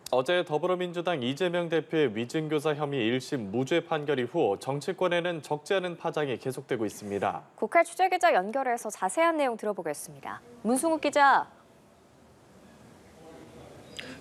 어제 더불어민주당 이재명 대표의 위증교사 혐의 1심 무죄 판결 이후 정치권에는 적지 않은 파장이 계속되고 있습니다. 국회 취재기자 연결해서 자세한 내용 들어보겠습니다. 문승욱 기자.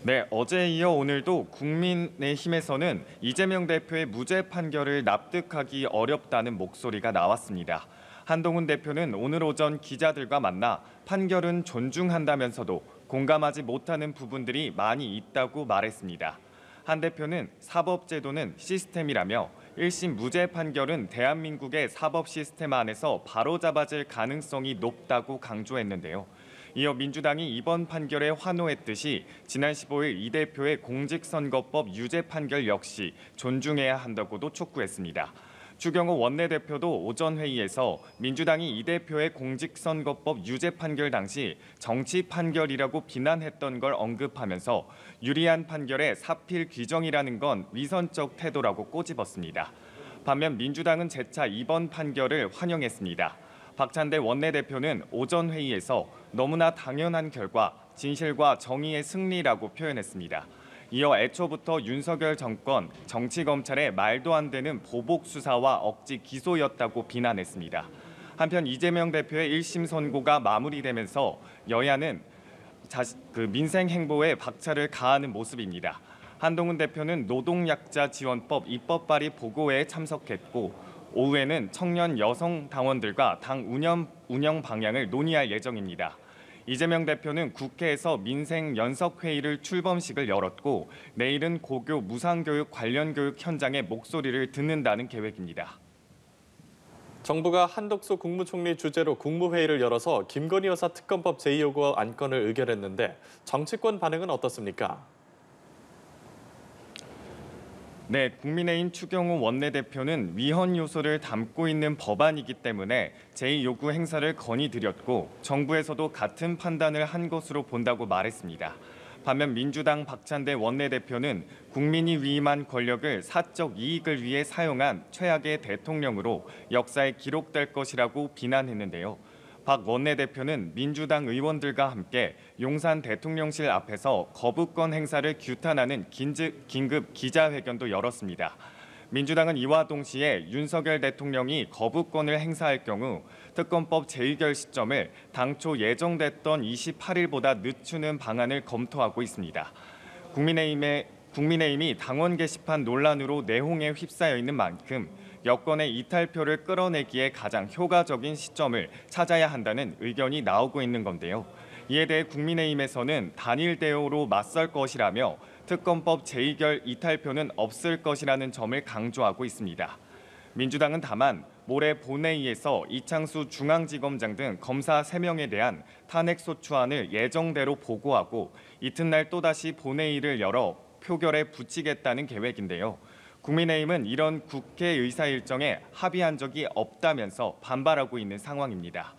네, 어제에 이어 오늘도 국민의힘에서는 이재명 대표의 무죄 판결을 납득하기 어렵다는 목소리가 나왔습니다. 한동훈 대표는 오늘 오전 기자들과 만나 판결은 존중한다면서도 공감하지 못하는 부분들이 많이 있다고 말했습니다. 한 대표는 사법제도는 시스템이라며 1심 무죄 판결은 대한민국의 사법 시스템 안에서 바로잡아질 가능성이 높다고 강조했는데요. 이어 민주당이 이번 판결에 환호했듯이 지난 15일 이 대표의 공직선거법 유죄 판결 역시 존중해야 한다고도 촉구했습니다. 추경호 원내대표도 오전 회의에서 민주당이 이 대표의 공직선거법 유죄 판결 당시 정치 판결이라고 비난했던 걸 언급하면서 유리한 판결에 사필 규정이라는 건 위선적 태도라고 꼬집었습니다. 반면 민주당은 재차 이번 판결을 환영했습니다. 박찬대 원내대표는 오전 회의에서 너무나 당연한 결과, 진실과 정의의 승리라고 표현했습니다. 이어 애초부터 윤석열 정권, 정치검찰의 말도 안 되는 보복 수사와 억지 기소였다고 비난했습니다. 한편 이재명 대표의 1심 선고가 마무리되면서 여야는 민생 행보에 박차를 가하는 모습입니다. 한동훈 대표는 노동약자 지원법 입법 발의 보고회에 참석했고 오후에는 청년 여성 당원들과 당 운영 방향을 논의할 예정입니다. 이재명 대표는 국회에서 민생 연석회의를 출범식을 열었고 내일은 고교 무상교육 관련 교육 현장의 목소리를 듣는다는 계획입니다. 정부가 한덕수 국무총리 주재로 국무회의를 열어서 김건희 여사 특검법 제2요구 안건을 의결했는데 정치권 반응은 어떻습니까? 네, 국민의힘 추경호 원내대표는 위헌 요소를 담고 있는 법안이기 때문에 제2요구 행사를 건의드렸고 정부에서도 같은 판단을 한 것으로 본다고 말했습니다. 반면 민주당 박찬대 원내대표는 국민이 위임한 권력을 사적 이익을 위해 사용한 최악의 대통령으로 역사에 기록될 것이라고 비난했는데요. 박 원내대표는 민주당 의원들과 함께 용산 대통령실 앞에서 거부권 행사를 규탄하는 긴급 기자회견도 열었습니다. 민주당은 이와 동시에 윤석열 대통령이 거부권을 행사할 경우 특검법 재의결 시점을 당초 예정됐던 28일보다 늦추는 방안을 검토하고 있습니다. 국민의힘이 당원 게시판 논란으로 내홍에 휩싸여 있는 만큼 여권의 이탈표를 끌어내기에 가장 효과적인 시점을 찾아야 한다는 의견이 나오고 있는 건데요. 이에 대해 국민의힘에서는 단일 대우로 맞설 것이라며 특검법 재의결 이탈표는 없을 것이라는 점을 강조하고 있습니다. 민주당은 다만 모레 본회의에서 이창수 중앙지검장 등 검사 3명에 대한 탄핵소추안을 예정대로 보고하고 이튿날 또다시 본회의를 열어 표결에 붙이겠다는 계획인데요. 국민의힘은 이런 국회 의사 일정에 합의한 적이 없다면서 반발하고 있는 상황입니다.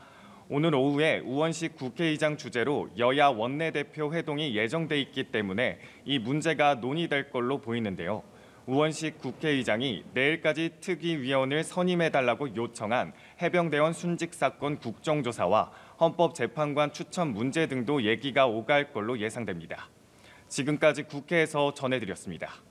오늘 오후에 우원식 국회의장 주재로 여야 원내대표 회동이 예정돼 있기 때문에 이 문제가 논의될 걸로 보이는데요. 우원식 국회의장이 내일까지 특위위원을 선임해달라고 요청한 해병대원 순직 사건 국정조사와 헌법재판관 추천 문제 등도 얘기가 오갈 걸로 예상됩니다. 지금까지 국회에서 전해드렸습니다.